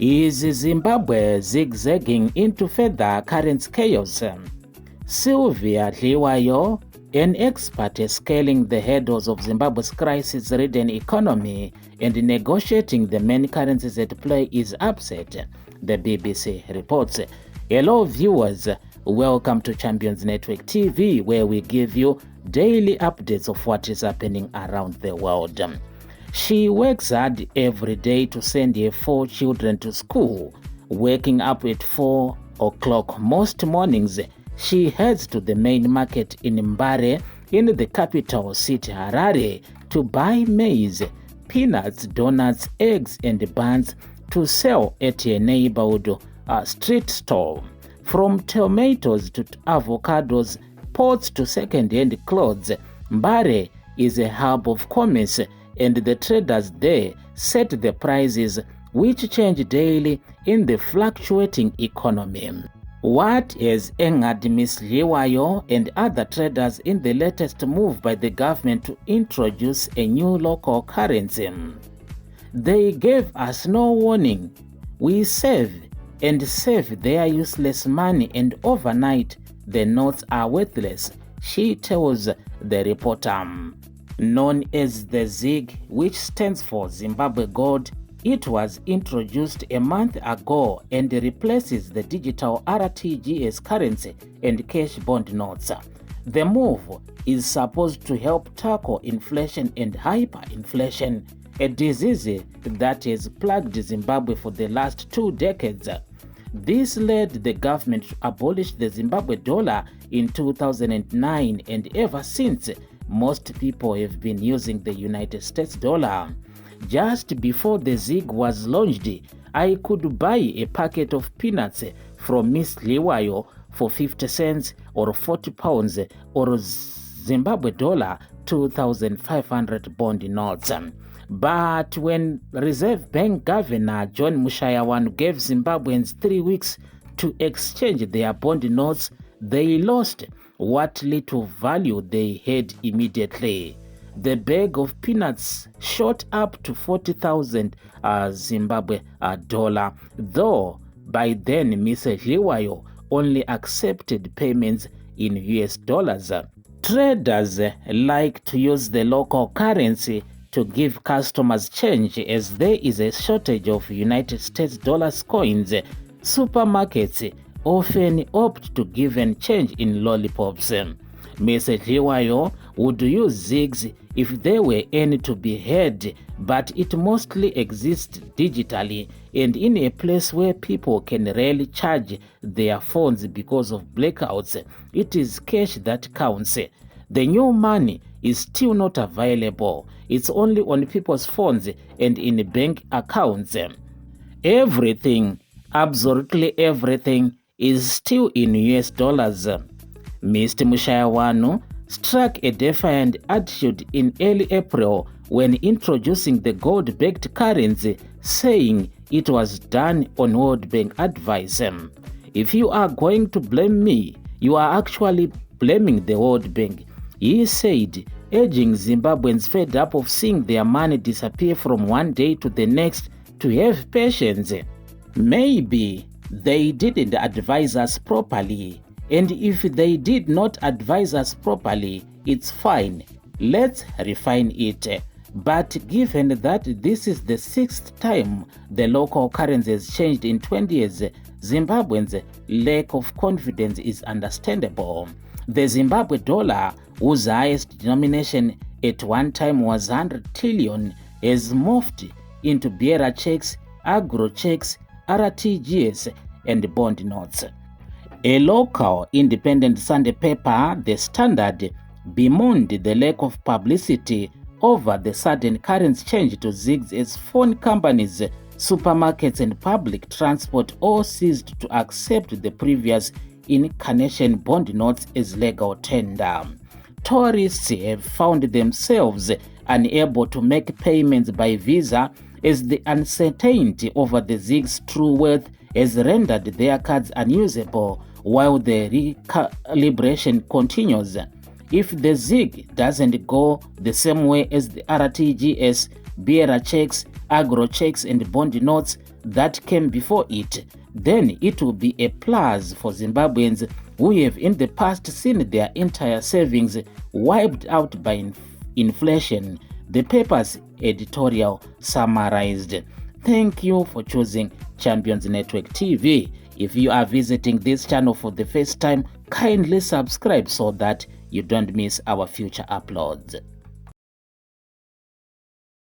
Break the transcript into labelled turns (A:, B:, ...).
A: Is Zimbabwe zigzagging into further currency chaos? Sylvia Dliwayo, an expert scaling the hurdles of Zimbabwe's crisis-ridden economy and negotiating the main currencies at play, is upset, the BBC reports. Hello viewers, welcome to Champions Network TV, where we give you daily updates of what is happening around the world. She works hard every day to send her 4 children to school. Waking up at 4 o'clock most mornings, she heads to the main market in Mbare, in the capital city Harare, to buy maize, peanuts, donuts, eggs and buns to sell at a neighborhood street store. From tomatoes to avocados, pots to second-hand clothes, Mbare is a hub of commerce, and the traders there set the prices, which change daily in the fluctuating economy. What has angered Ms. Dliwayo and other traders in the latest move by the government to introduce a new local currency? They gave us no warning. We save their useless money, and overnight the notes are worthless, she tells the reporter. Known as the ZIG, which stands for Zimbabwe Gold, it was introduced a month ago and replaces the digital RTGS currency and cash bond notes. The move is supposed to help tackle inflation and hyperinflation, a disease that has plagued Zimbabwe for the last 2 decades. This led the government to abolish the Zimbabwe dollar in 2009, and ever since, most people have been using the United States dollar. Just before the ZIG was launched, I could buy a packet of peanuts from Ms. Dliwayo for 50 cents or 40 pounds or Zimbabwe dollar 2,500 bond notes. But when Reserve Bank Governor John Mushayawanu gave Zimbabweans 3 weeks to exchange their bond notes, they lost what little value they had immediately. The bag of peanuts shot up to 40,000 Zimbabwe dollar, though by then Ms. Dliwayo only accepted payments in US dollars. Traders like to use the local currency to give customers change, as there is a shortage of United States dollars coins. Supermarkets often opt to give and change in lollipops. Ms. Dliwayo would use ZIGs if there were any to be had, but it mostly exists digitally and in a place where people can rarely charge their phones because of blackouts. It is cash that counts. The new money is still not available. It's only on people's phones and in bank accounts. Everything, absolutely everything, is still in US dollars. Mr. Mushayawanu struck a defiant attitude in early April when introducing the gold-backed currency, saying it was done on World Bank advice. If you are going to blame me, you are actually blaming the World Bank, he said, urging Zimbabweans fed up of seeing their money disappear from one day to the next to have patience. Maybe they didn't advise us properly, and if they did not advise us properly, it's fine. Let's refine it. But given that this is the 6th time the local currency has changed in 20 years, Zimbabweans' lack of confidence is understandable. The Zimbabwe dollar, whose highest denomination at one time was 100 trillion, has morphed into bearer checks, agro checks, RTGS, and bond notes. A local independent Sunday paper, The Standard, bemoaned the lack of publicity over the sudden currency change to ZIGs, as phone companies, supermarkets and public transport all ceased to accept the previous incarnation bond notes as legal tender. Tourists have found themselves unable to make payments by Visa, as the uncertainty over the ZIG's true worth has rendered their cards unusable while the recalibration continues. If the ZIG doesn't go the same way as the RTGS, bearer checks, agro checks and bond notes, that came before it, then it will be a plus for Zimbabweans who have in the past seen their entire savings wiped out by inflation, the paper's editorial summarized. Thank you for choosing Champions Network TV. If you are visiting this channel for the first time, kindly subscribe so that you don't miss our future uploads.